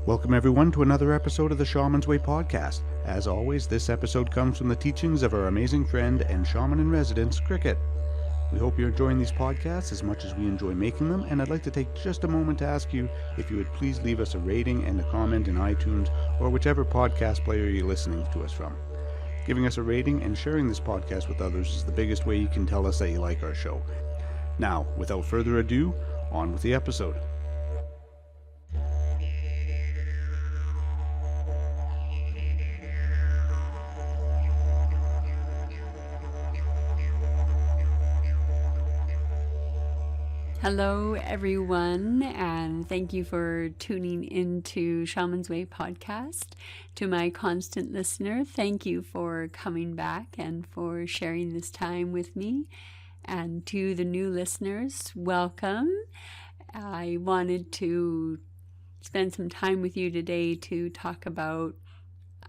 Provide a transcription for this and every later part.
Welcome everyone to another episode of the Shaman's Way podcast. As always, this episode comes from the teachings of our amazing friend and shaman in residence, Kriket. We hope you're enjoying these podcasts as much as we enjoy making them, and I'd like to take just a moment to ask you if you would please leave us a rating and a comment in iTunes or whichever podcast player you're listening to us from. Giving us a rating and sharing this podcast with others is the biggest way you can tell us that you like our show. Now, without further ado, on with the episode. Hello, everyone, and thank you for tuning into Shaman's Way podcast. To my constant listener, thank you for coming back and for sharing this time with me. And to the new listeners, welcome. I wanted to spend some time with you today to talk about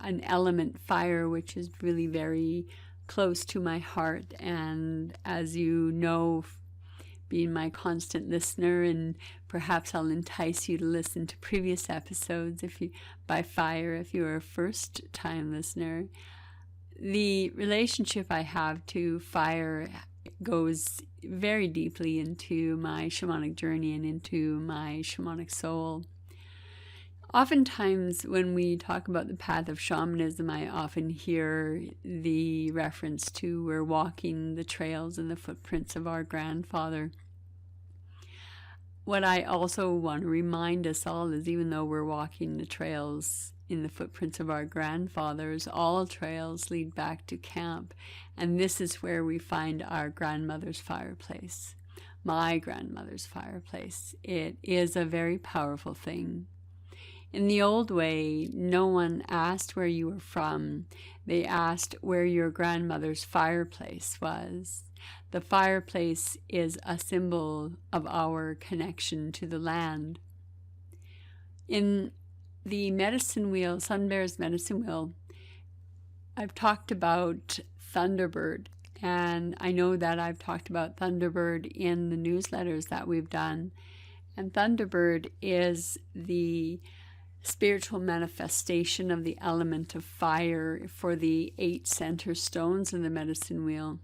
an element, fire, which is really very close to my heart. And as you know, being my constant listener, and perhaps I'll entice you to listen to previous episodes by fire if you're a first-time listener. The relationship I have to fire goes very deeply into my shamanic journey and into my shamanic soul. Oftentimes when we talk about the path of shamanism, I often hear the reference to we're walking the trails and the footprints of our grandfather. What I also want to remind us all is even though we're walking the trails in the footprints of our grandfathers, all trails lead back to camp. And this is where we find our grandmother's fireplace, my grandmother's fireplace. It is a very powerful thing. In the old way, no one asked where you were from. They asked where your grandmother's fireplace was. The fireplace is a symbol of our connection to the land. In the medicine wheel, Sun Bear's medicine wheel, I've talked about Thunderbird. And I know that I've talked about Thunderbird in the newsletters that we've done. And Thunderbird is the spiritual manifestation of the element of fire for the 8 center stones in the medicine wheel.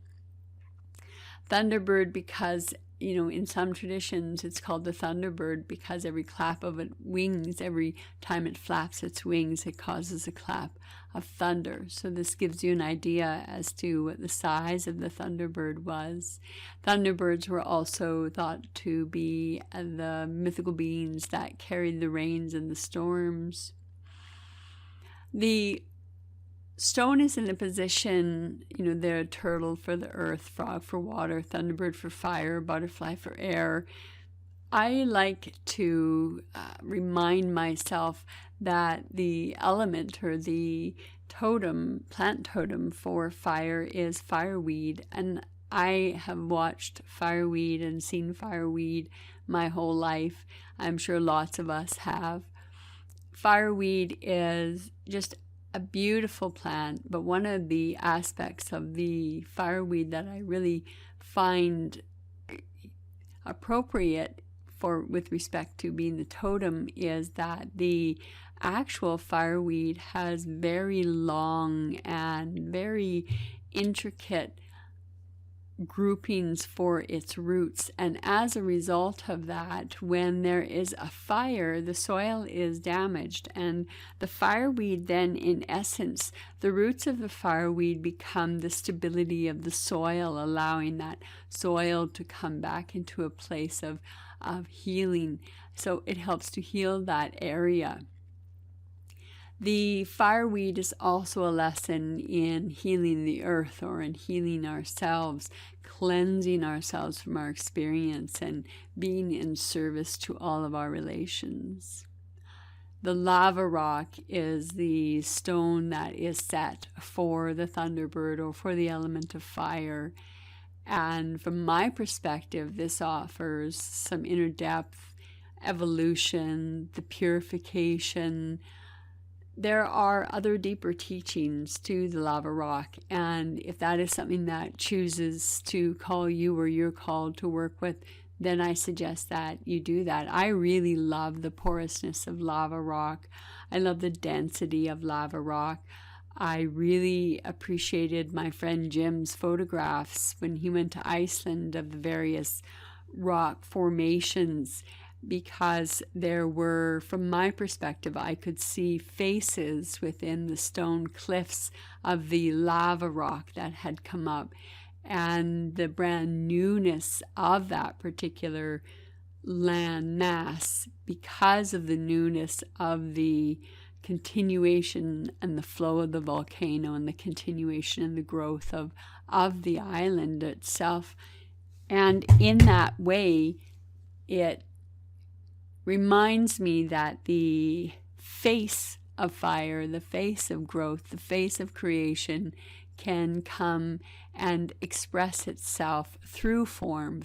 Thunderbird because, in some traditions it's called the Thunderbird because every clap of its wings, every time it flaps its wings, it causes a clap of thunder. So this gives you an idea as to what the size of the Thunderbird was. Thunderbirds were also thought to be the mythical beings that carried the rains and the storms. The stone is in a position, they're turtle for the earth, frog for water, thunderbird for fire, butterfly for air. I like to remind myself that the element or the totem, plant totem for fire is fireweed. And I have watched fireweed and seen fireweed my whole life. I'm sure lots of us have. Fireweed is just a beautiful plant, but one of the aspects of the fireweed that I really find appropriate with respect to being the totem is that the actual fireweed has very long and very intricate groupings for its roots, and as a result of that, when there is a fire, the soil is damaged, and the fireweed then, in essence, the roots of the fireweed become the stability of the soil, allowing that soil to come back into a place of healing. So it helps to heal that area. The fireweed is also a lesson in healing the earth or in healing ourselves, cleansing ourselves from our experience and being in service to all of our relations. The lava rock is the stone that is set for the Thunderbird or for the element of fire. And from my perspective, this offers some inner depth, evolution, the purification. There are other deeper teachings to the lava rock, and if that is something that chooses to call you or you're called to work with, then I suggest that you do that. I really love the porousness of lava rock. I love the density of lava rock. I really appreciated my friend Jim's photographs when he went to Iceland of the various rock formations, because there were, from my perspective, I could see faces within the stone cliffs of the lava rock that had come up, and the brand newness of that particular land mass because of the newness of the continuation and the flow of the volcano and the continuation and the growth of the island itself. And in that way, it reminds me that the face of fire, the face of growth, the face of creation can come and express itself through form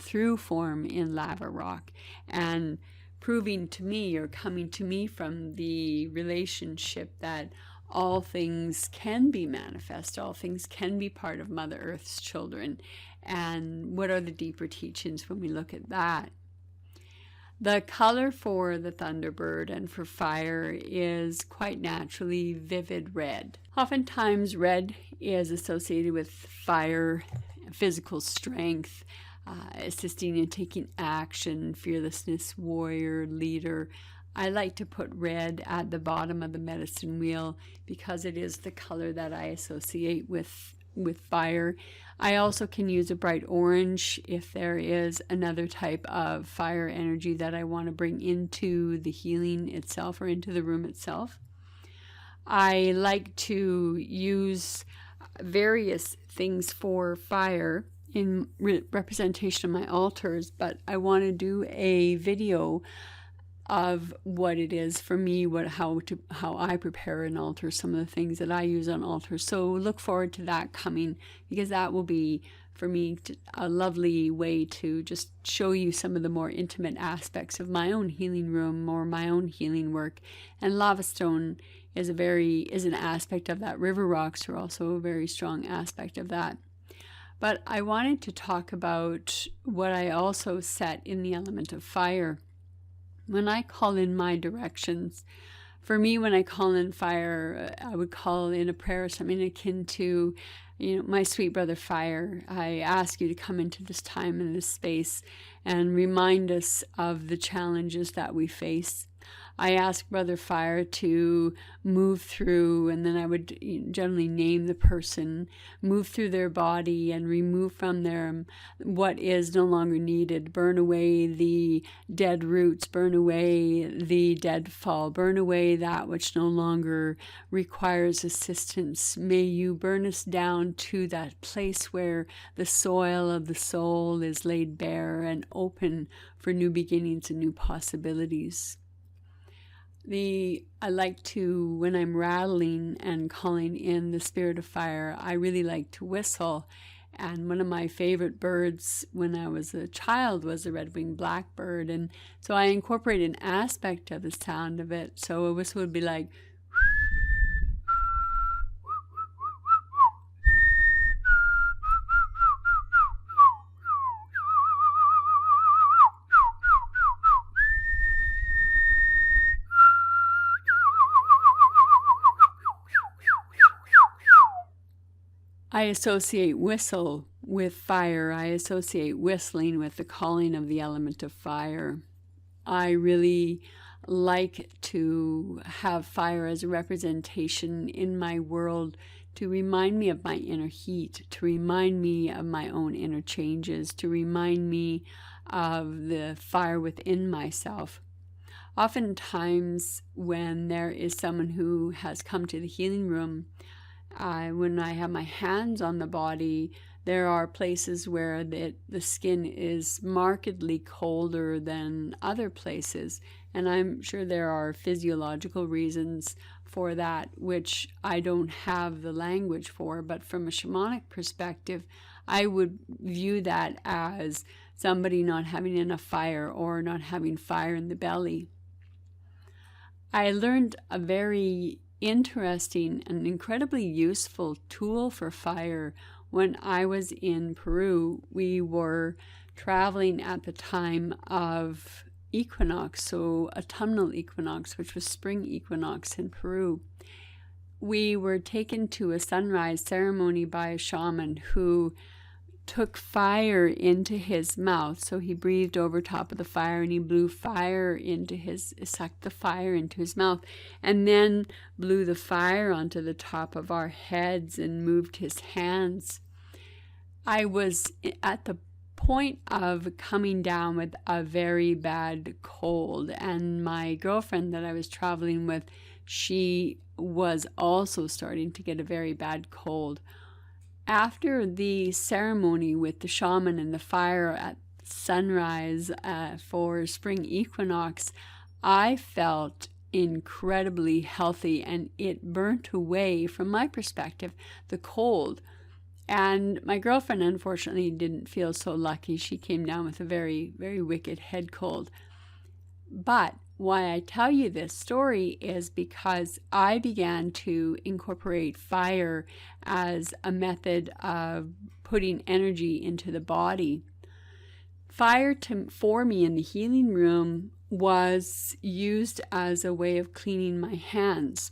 in lava rock, and proving to me, or coming to me from the relationship that all things can be manifest, all things can be part of Mother Earth's children. And what are the deeper teachings when we look at that? The color for the Thunderbird and for fire is quite naturally vivid red. Oftentimes red is associated with fire, physical strength, assisting in taking action, fearlessness, warrior, leader. I like to put red at the bottom of the medicine wheel because it is the color that I associate with fire. I also can use a bright orange if there is another type of fire energy that I want to bring into the healing itself or into the room itself. I like to use various things for fire in representation of my altars, but I want to do a video of what it is for me, how I prepare an altar, some of the things that I use on altars. So look forward to that coming, because that will be for me a lovely way to just show you some of the more intimate aspects of my own healing room or my own healing work. And lava stone is an aspect of that. River rocks are also a very strong aspect of that. But I wanted to talk about what I also set in the element of fire. When I call in my directions, for me, when I call in fire, I would call in a prayer, something akin to, my sweet brother fire. I ask you to come into this time and this space and remind us of the challenges that we face. I ask Brother Fire to move through, and then I would generally name the person, move through their body and remove from them what is no longer needed. Burn away the dead roots, burn away the deadfall, burn away that which no longer requires assistance. May you burn us down to that place where the soil of the soul is laid bare and open for new beginnings and new possibilities. I like to, when I'm rattling and calling in the spirit of fire, I really like to whistle. And one of my favorite birds when I was a child was the red-winged blackbird. And so I incorporated an aspect of the sound of it. So a whistle would be like, I associate whistle with fire. I associate whistling with the calling of the element of fire. I really like to have fire as a representation in my world to remind me of my inner heat, to remind me of my own inner changes, to remind me of the fire within myself. Oftentimes when there is someone who has come to the healing room, when I have my hands on the body, there are places where the skin is markedly colder than other places. And I'm sure there are physiological reasons for that, which I don't have the language for. But from a shamanic perspective, I would view that as somebody not having enough fire or not having fire in the belly. I learned a very interesting and incredibly useful tool for fire when I was in Peru. We were traveling at the time of equinox, so autumnal equinox, which was spring equinox in Peru. We were taken to a sunrise ceremony by a shaman who took fire into his mouth. So he breathed over top of the fire and he blew fire into sucked the fire into his mouth, and then blew the fire onto the top of our heads and moved his hands. I was at the point of coming down with a very bad cold, and my girlfriend that I was traveling with, she was also starting to get a very bad cold. After the ceremony with the shaman and the fire at sunrise for spring equinox, I felt incredibly healthy, and it burnt away, from my perspective, the cold. And my girlfriend, unfortunately, didn't feel so lucky. She came down with a very, very wicked head cold. But why I tell you this story is because I began to incorporate fire as a method of putting energy into the body. Fire for me in the healing room was used as a way of cleaning my hands.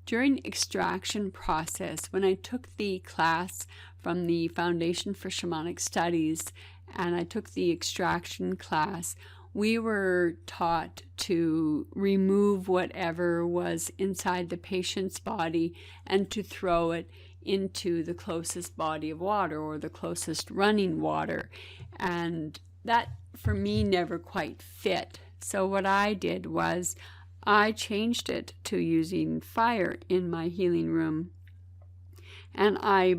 During extraction process, when I took the class from the Foundation for Shamanic Studies and I took the extraction class, we were taught to remove whatever was inside the patient's body and to throw it into the closest body of water or the closest running water. And that, for me, never quite fit. So what I did was I changed it to using fire in my healing room. And I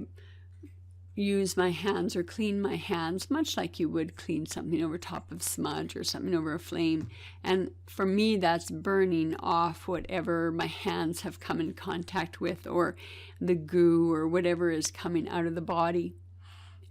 use my hands or clean my hands much like you would clean something over top of smudge or something over a flame. And for me, that's burning off whatever my hands have come in contact with, or the goo or whatever is coming out of the body.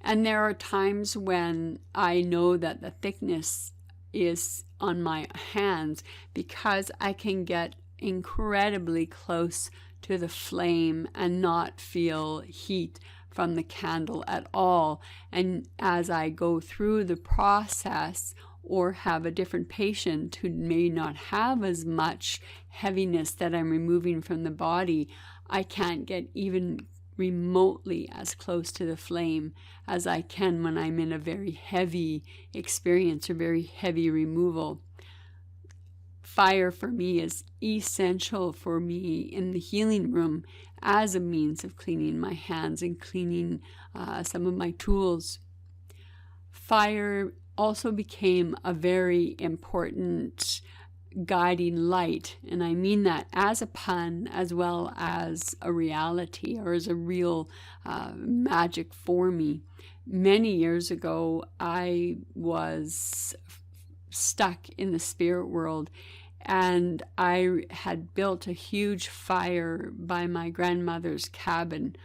And there are times when I know that the thickness is on my hands because I can get incredibly close to the flame and not feel heat from the candle at all. And as I go through the process or have a different patient who may not have as much heaviness that I'm removing from the body, I can't get even remotely as close to the flame as I can when I'm in a very heavy experience or very heavy removal. Fire for me is essential for me in the healing room as a means of cleaning my hands and cleaning some of my tools. Fire also became a very important guiding light, and I mean that as a pun as well as a reality or as a real magic for me. Many years ago, I was stuck in the spirit world, and I had built a huge fire by my grandmother's cabin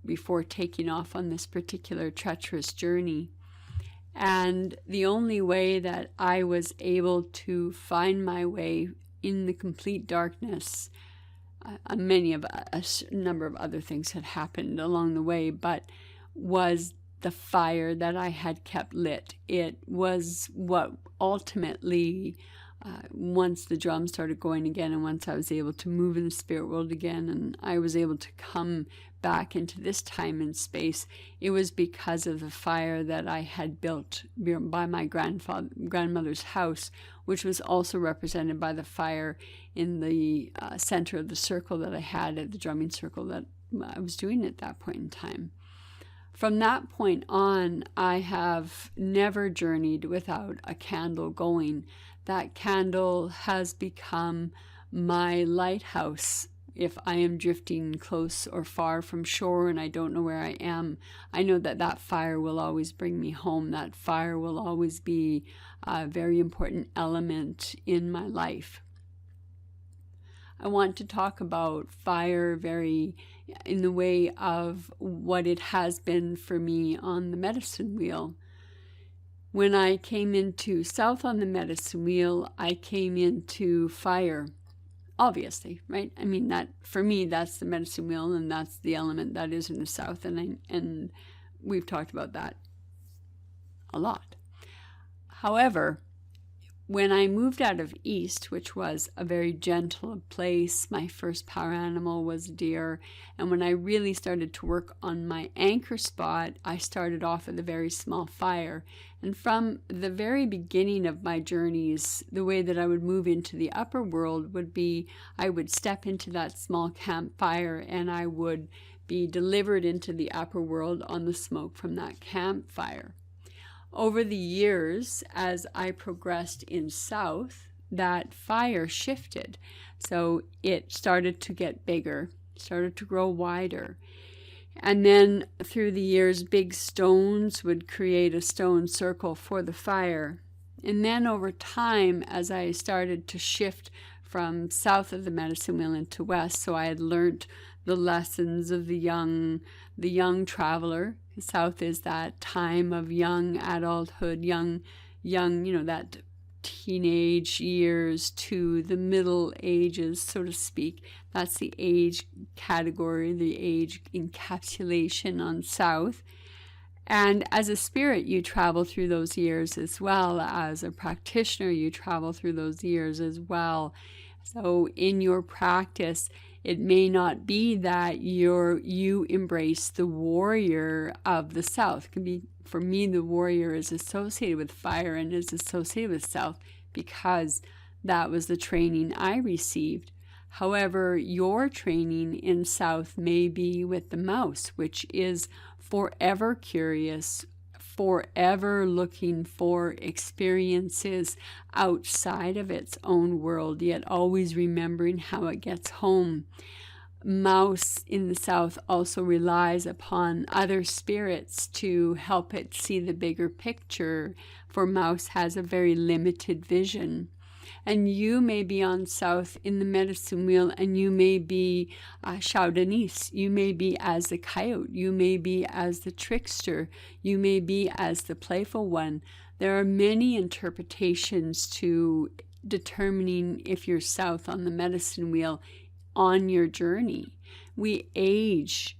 before taking off on this particular treacherous journey. And the only way that I was able to find my way in the complete darkness, a number of other things had happened along the way, but was the fire that I had kept lit. It was what ultimately, once the drums started going again and once I was able to move in the spirit world again and I was able to come back into this time and space, it was because of the fire that I had built by my grandmother's house, which was also represented by the fire in the center of the circle that I had at the drumming circle that I was doing at that point in time. From that point on, I have never journeyed without a candle going. That candle has become my lighthouse. If I am drifting close or far from shore and I don't know where I am, I know that that fire will always bring me home. That fire will always be a very important element in my life. I want to talk about fire very in the way of what it has been for me on the medicine wheel. When I came into South on the medicine wheel, I came into fire. Obviously, right? I mean, that for me, that's the medicine wheel, and that's the element that is in the South, and we've talked about that a lot. However, when I moved out of East, which was a very gentle place, my first power animal was deer. And when I really started to work on my anchor spot, I started off with a very small fire. And from the very beginning of my journeys, the way that I would move into the upper world would be I would step into that small campfire and I would be delivered into the upper world on the smoke from that campfire. Over the years, as I progressed in south, that fire shifted. So it started to get bigger, started to grow wider. And then through the years, big stones would create a stone circle for the fire. And then over time, as I started to shift from south of the medicine wheel into west, so I had learned the lessons of the young traveler. South is that time of young adulthood, young, that teenage years to the middle ages, so to speak. That's the age category, the age encapsulation on South. And as a spirit, you travel through those years as well. As a practitioner, you travel through those years as well. So in your practice, it may not be that you embrace the warrior of the South. It can be, for me, the warrior is associated with fire and is associated with South because that was the training I received. However, your training in South may be with the mouse, which is forever curious, forever looking for experiences outside of its own world, yet always remembering how it gets home. Mouse in the South also relies upon other spirits to help it see the bigger picture, for mouse has a very limited vision. And you may be on South in the medicine wheel, and you may be Shaudenice. You may be as the coyote. You may be as the trickster. You may be as the playful one. There are many interpretations to determining if you're South on the medicine wheel on your journey. We age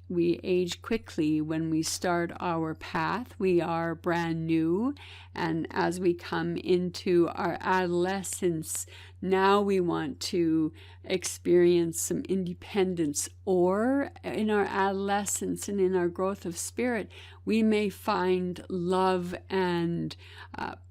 quickly when we start our path. We are brand new, and as we come into our adolescence, now we want to experience some independence, or in our adolescence and in our growth of spirit, we may find love and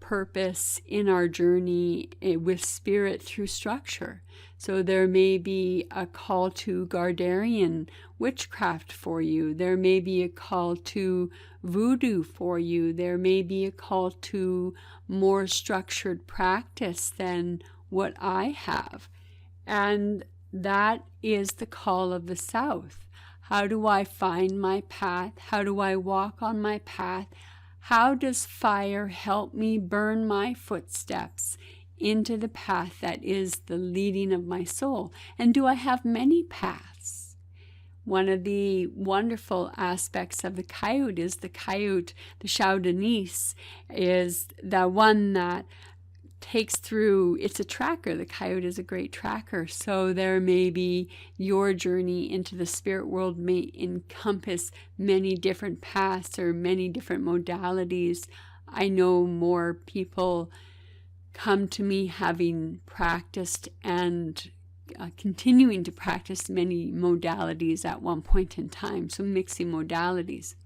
purpose in our journey with spirit through structure. So there may be a call to Gardarian witchcraft for you. There may be a call to voodoo for you. There may be a call to more structured practice than what I have. And that is the call of the South. How do I find my path? How do I walk on my path? How does fire help me burn my footsteps into the path that is the leading of my soul? And do I have many paths? One of the wonderful aspects of the coyote is the Shaudenice, is the one that takes through, it's a tracker. The coyote is a great tracker. So there may be your journey into the spirit world may encompass many different paths or many different modalities. I know more people come to me having practiced and continuing to practice many modalities at one point in time, so mixing modalities.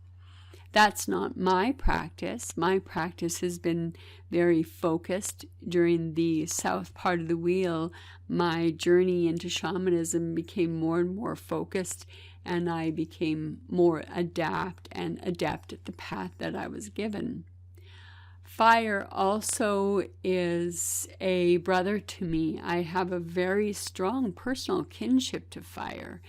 That's not my practice. My practice has been very focused. During the south part of the wheel, my journey into shamanism became more and more focused, and I became more adept at the path that I was given. Fire also is a brother to me. I have a very strong personal kinship to fire.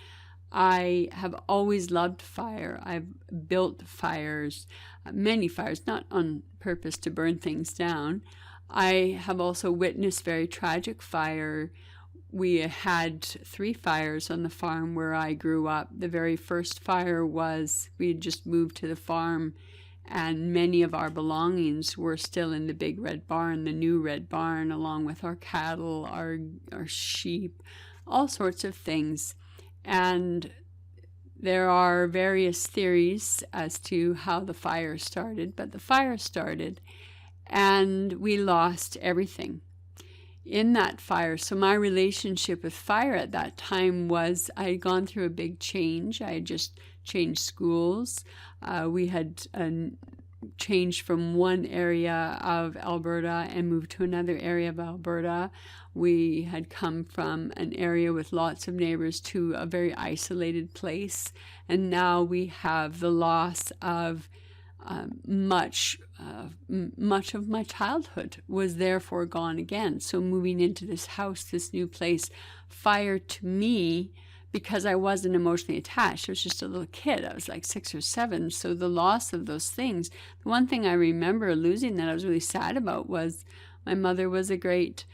I have always loved fire. I've built fires, many fires, not on purpose to burn things down. I have also witnessed very tragic fire. We had 3 fires on the farm where I grew up. The very first fire was, we had just moved to the farm, and many of our belongings were still in the big red barn, the new red barn, along with our cattle, our sheep, all sorts of things. And there are various theories as to how the fire started, but the fire started. and we lost everything in that fire. So my relationship with fire at that time was, I had gone through a big change. I had just changed schools. We had changed from one area of Alberta and moved to another area of Alberta. We had come from an area with lots of neighbors to a very isolated place. And now we have the loss of much of my childhood was therefore gone again. So moving into this house, this new place, fire to me, because I wasn't emotionally attached, I was just a little kid. I was like 6 or 7. So the loss of those things, the one thing I remember losing that I was really sad about was my mother was a great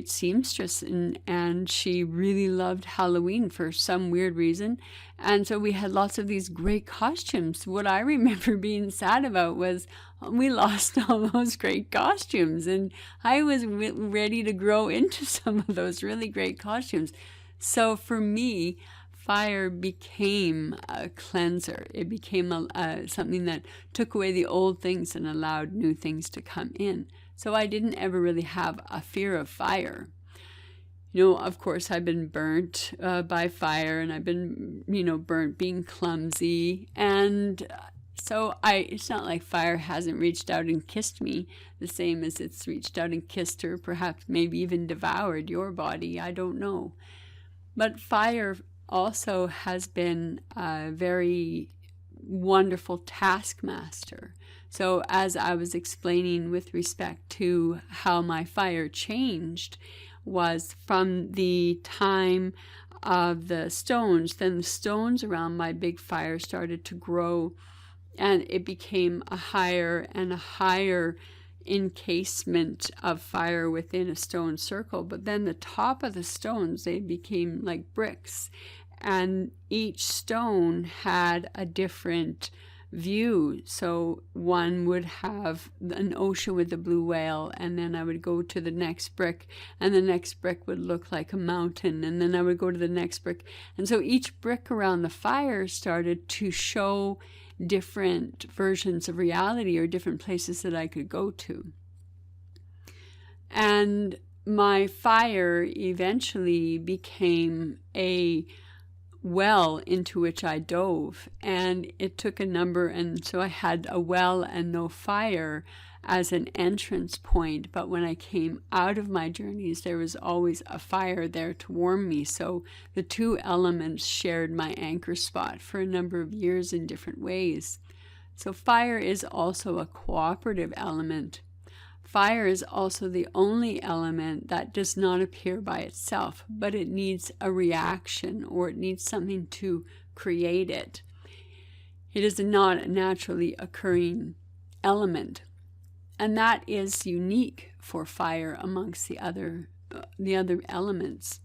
seamstress, and she really loved Halloween for some weird reason. And so we had lots of these great costumes. What I remember being sad about was we lost all those great costumes, and I was ready to grow into some of those really great costumes. So for me, fire became a cleanser. It became something that took away the old things and allowed new things to come in. So I didn't ever really have a fear of fire. Of course, I've been burnt by fire, and I've been, burnt being clumsy. And so it's not like fire hasn't reached out and kissed me the same as it's reached out and kissed her, perhaps maybe even devoured your body. I don't know. But fire also has been a very wonderful taskmaster. So as I was explaining with respect to how my fire changed, was from the time of the stones, then the stones around my big fire started to grow, and it became a higher and a higher encasement of fire within a stone circle. But then the top of the stones, they became like bricks, and each stone had a different view. So one would have an ocean with a blue whale, and then I would go to the next brick, and the next brick would look like a mountain, and then I would go to the next brick. And so each brick around the fire started to show different versions of reality, or different places that I could go to. And my fire eventually became a well into which I dove, and it took a number, and so I had a well and no fire as an entrance point. But when I came out of my journeys, there was always a fire there to warm me. So the two elements shared my anchor spot for a number of years in different ways. So fire is also a cooperative element. Fire is also the only element that does not appear by itself, but it needs a reaction, or it needs something to create it. It is not a naturally occurring element. And that is unique for fire amongst the other elements.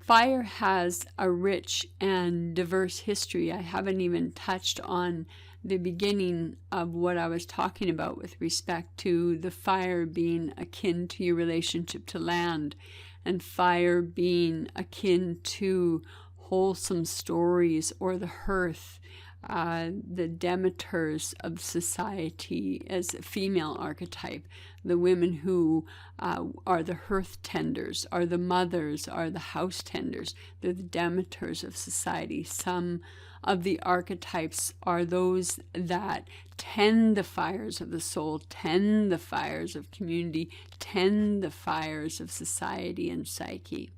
Fire has a rich and diverse history. I haven't even touched on the beginning of what I was talking about with respect to the fire being akin to your relationship to land, and fire being akin to wholesome stories, or the hearth, the Demeters of society as a female archetype, the women who are the hearth tenders, are the mothers, are the house tenders. They're the Demeters of society. Some of the archetypes are those that tend the fires of the soul, tend the fires of community, tend the fires of society and psyche.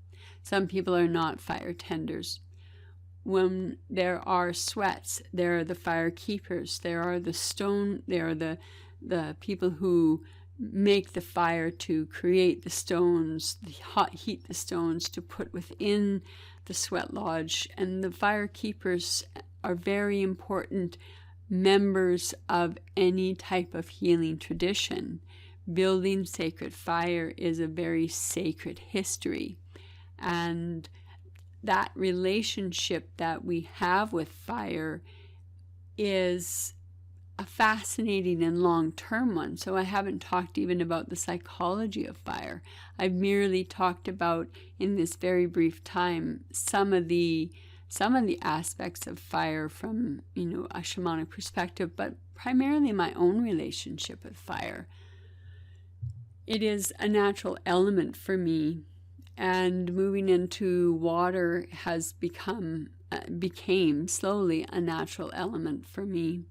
Some people are not fire tenders. When there are sweats, there are the fire keepers. There are the people who make the fire to create the stones, heat the stones to put within the sweat lodge. And the fire keepers are very important members of any type of healing tradition. Building sacred fire is a very sacred history. And that relationship that we have with fire is a fascinating and long-term one. So I haven't talked even about the psychology of fire. I've merely talked about, in this very brief time, some of the some of the aspects of fire from, a shamanic perspective, but primarily my own relationship with fire. It is a natural element for me, and moving into water has became slowly a natural element for me.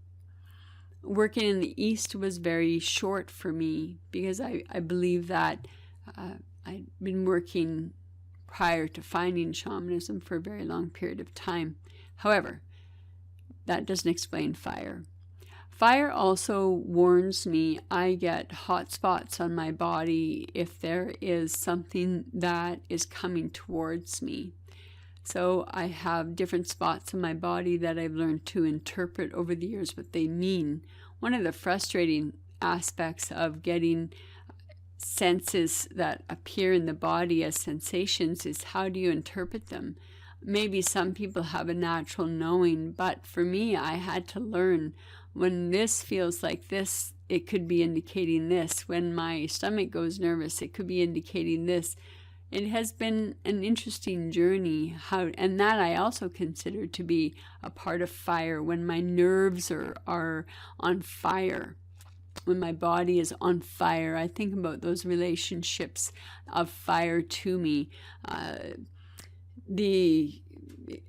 Working in the East was very short for me because I believe that I'd been working prior to finding shamanism for a very long period of time. However, that doesn't explain fire. Fire also warns me I get hot spots on my body if there is something that is coming towards me. So I have different spots in my body that I've learned to interpret over the years what they mean. One of the frustrating aspects of getting senses that appear in the body as sensations is how do you interpret them? Maybe some people have a natural knowing, but for me, I had to learn when this feels like this, it could be indicating this. When my stomach goes nervous, it could be indicating this. It has been an interesting journey, and that I also consider to be a part of fire. When my nerves are on fire, when my body is on fire, I think about those relationships of fire to me. The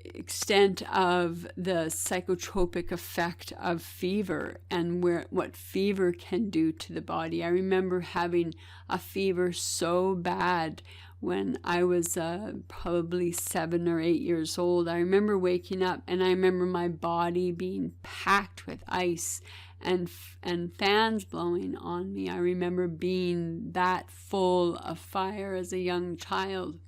extent of the psychotropic effect of fever and what fever can do to the body. I remember having a fever so bad when I was probably 7 or 8 years old. I remember waking up and I remember my body being packed with ice and fans blowing on me. I remember being that full of fire as a young child.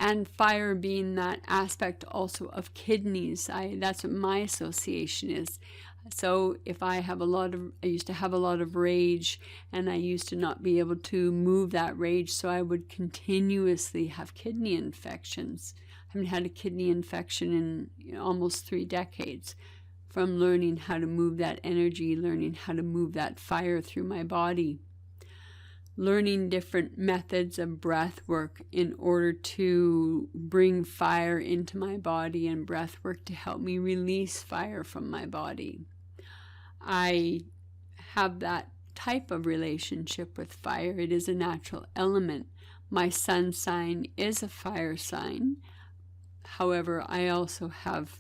And fire being that aspect also of kidneys. That's what my association is. So if I used to have a lot of rage, and I used to not be able to move that rage, so I would continuously have kidney infections. I haven't had a kidney infection in almost 3 decades from learning how to move that energy, learning how to move that fire through my body. Learning different methods of breath work in order to bring fire into my body, and breath work to help me release fire from my body. I have that type of relationship with fire. It is a natural element. My sun sign is a fire sign. However, I also have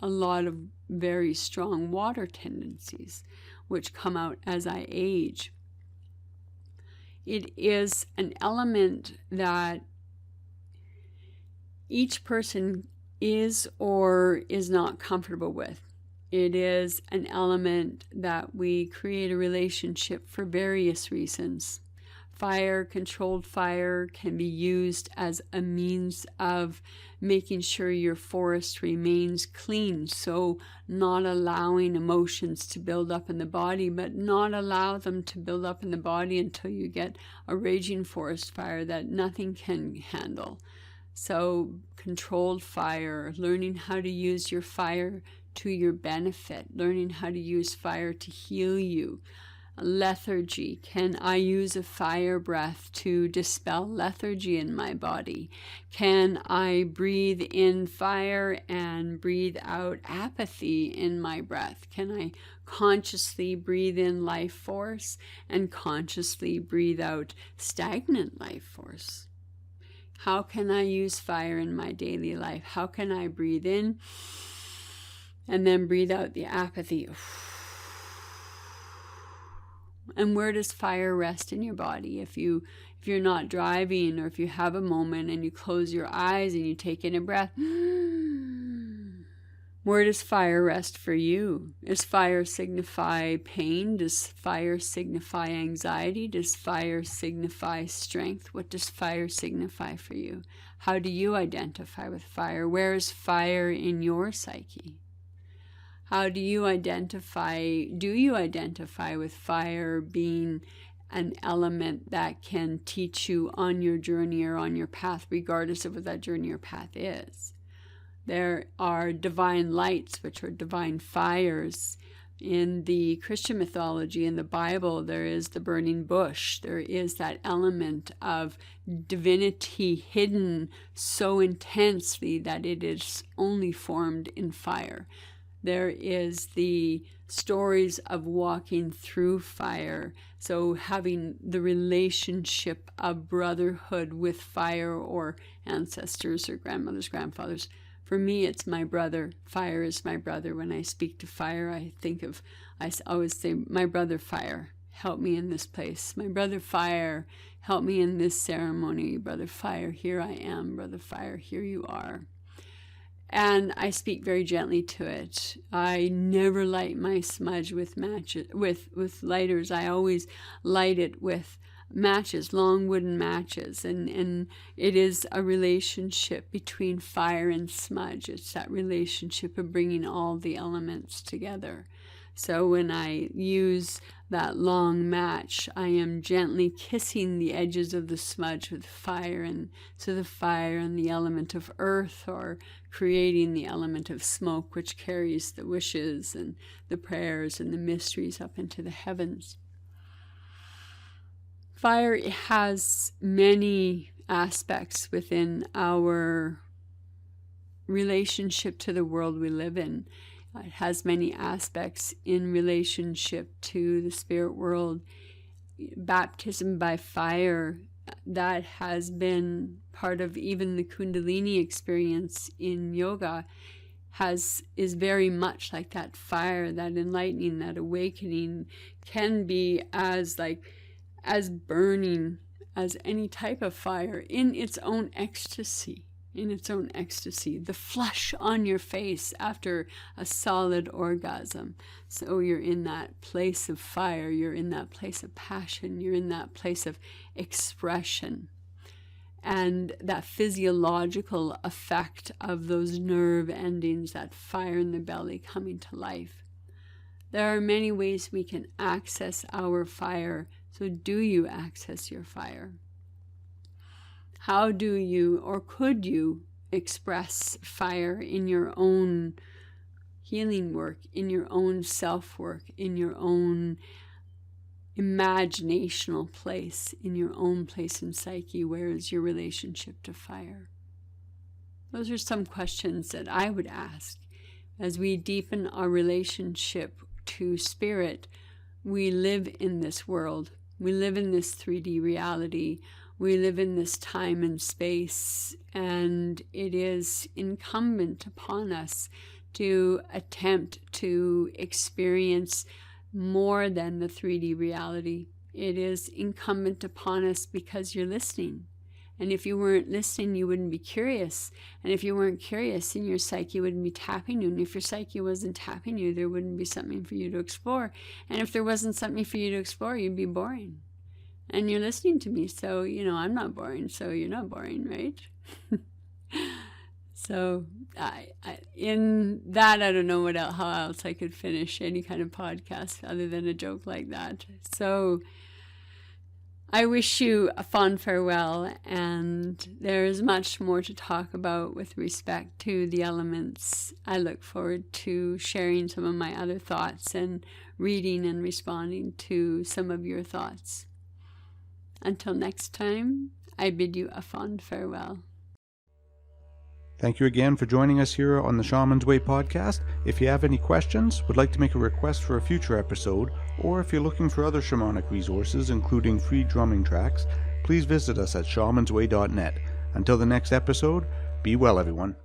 a lot of very strong water tendencies, which come out as I age. It is an element that each person is or is not comfortable with. It is an element that we create a relationship for various reasons. Controlled fire can be used as a means of making sure your forest remains clean, so not allowing emotions to build up in the body, but not allow them to build up in the body until you get a raging forest fire that nothing can handle. So controlled fire, learning how to use your fire to your benefit, learning how to use fire to heal you. Lethargy. Can I use a fire breath to dispel lethargy in my body? Can I breathe in fire and breathe out apathy in my breath? Can I consciously breathe in life force and consciously breathe out stagnant life force? How can I use fire in my daily life? How can I breathe in and then breathe out the apathy? And where does fire rest in your body? If you're not driving, or if you have a moment and you close your eyes and you take in a breath, where does fire rest for you? Does fire signify pain? Does fire signify anxiety? Does fire signify strength? What does fire signify for you? How do you identify with fire? Where is fire in your psyche? How do you identify with fire being an element that can teach you on your journey or on your path, regardless of what that journey or path is? There are divine lights, which are divine fires In the Christian mythology, in the Bible, there is the burning bush. There is that element of divinity hidden so intensely that it is only formed in fire. There is the stories of walking through fire, so having the relationship of brotherhood with fire, or ancestors or grandmothers, grandfathers. For me, it's my brother. Fire is my brother. When I speak to fire, I always say, my brother fire, help me in this place. My brother fire, help me in this ceremony. Brother fire, here I am. Brother fire, here you are. And I speak very gently to it. I never light my smudge with matches, with lighters. I always light it with matches, long wooden matches, and it is a relationship between fire and smudge. It's that relationship of bringing all the elements together. So when I use that long match, I am gently kissing the edges of the smudge with fire, and so the fire and the element of earth, or creating the element of smoke, which carries the wishes and the prayers and the mysteries up into the heavens. Fire has many aspects within our relationship to the world we live in. It has many aspects in relationship to the spirit world. Baptism by fire, that has been part of even the Kundalini experience in yoga, is very much like that fire, that enlightening, that awakening, can be as burning as any type of fire in its own ecstasy. The flush on your face after a solid orgasm. So you're in that place of fire, you're in that place of passion, you're in that place of expression. And that physiological effect of those nerve endings, that fire in the belly coming to life. There are many ways we can access our fire. So do you access your fire? How do you, or could you, express fire in your own healing work, in your own self-work, in your own imaginational place, in your own place in psyche? Where is your relationship to fire? Those are some questions that I would ask. As we deepen our relationship to spirit, we live in this world. We live in this 3D reality. We live in this time and space, and it is incumbent upon us to attempt to experience more than the 3D reality. It is incumbent upon us because you're listening. And if you weren't listening, you wouldn't be curious. And if you weren't curious, then your psyche wouldn't be tapping you. And if your psyche wasn't tapping you, there wouldn't be something for you to explore. And if there wasn't something for you to explore, you'd be boring. And you're listening to me, so, I'm not boring, so you're not boring, right? So, in that, I don't know how else I could finish any kind of podcast other than a joke like that. So, I wish you a fond farewell, and there is much more to talk about with respect to the elements. I look forward to sharing some of my other thoughts and reading and responding to some of your thoughts. Until next time, I bid you a fond farewell. Thank you again for joining us here on the Shaman's Way podcast. If you have any questions, would like to make a request for a future episode, or if you're looking for other shamanic resources, including free drumming tracks, please visit us at shamansway.net. Until the next episode, be well, everyone.